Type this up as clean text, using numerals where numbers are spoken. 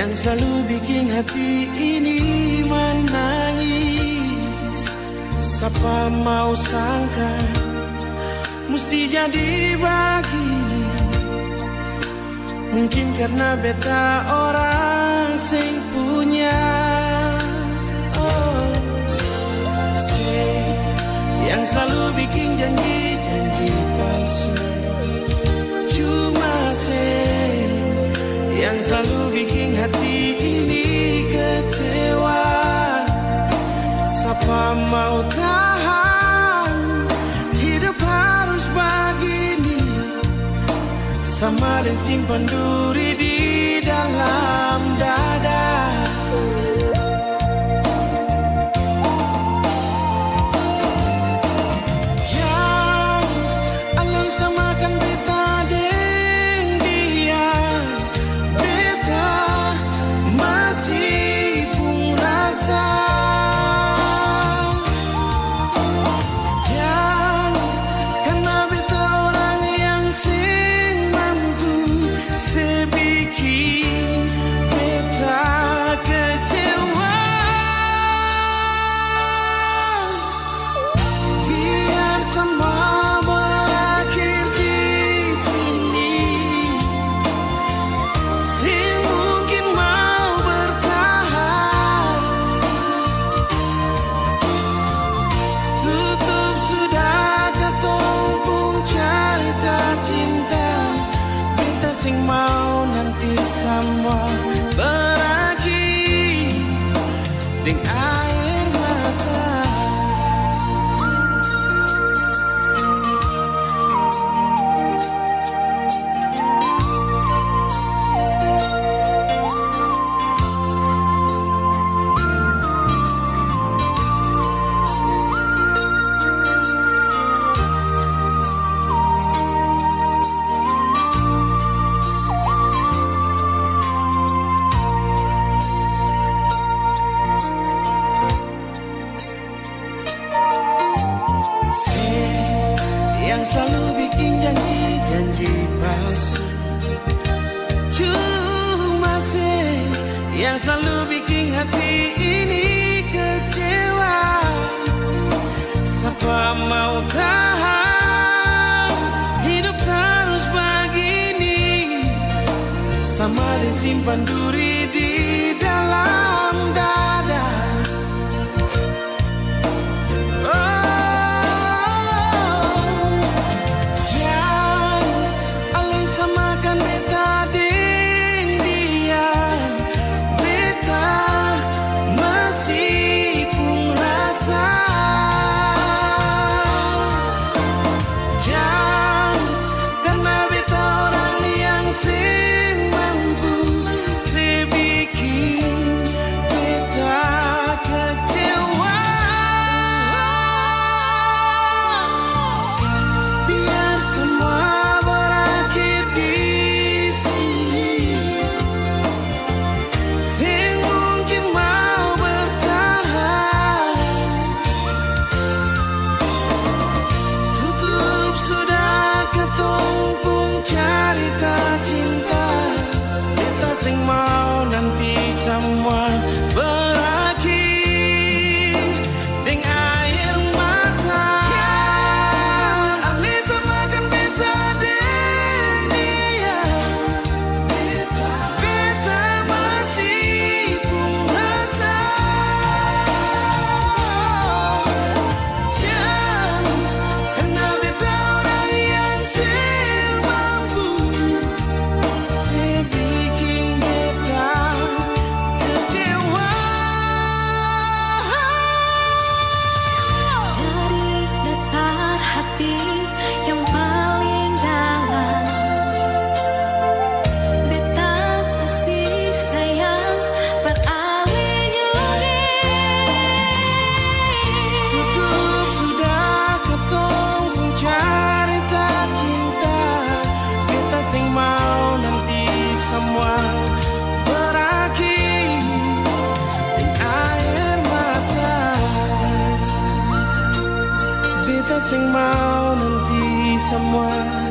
yang selalu bikin hati ini menangis. Siapa mau sangka mesti jadi begini. Mungkin karena beta orang sing punya. Oh, yang selalu bikin janji-janji palsu. Cuma yang selalu bikin hati ini kecewa. Siapa mau tahan hidup harus begini, sama dan simpan duri di dalam dada. Mau nanti semua berakhir dengan air mata. Yang selalu bikin janji-janji palsu. Cuma yang selalu bikin hati ini kecewa. Siapa mau tahan hidup terus begini, sama disimpan duri di dalam dada. Mau nanti semua berakhir dengan air mata. Alisa makan beta dan dia, beta masih pun rasa. Karena beta orang yang mampu sebikin yang paling dalam. Beta masih sayang beralih nyuri. Tutup sudah ketong pun cerita cinta. Beta sing mau nanti semua berakhir dengan air mata. Beta sing mau nanti semua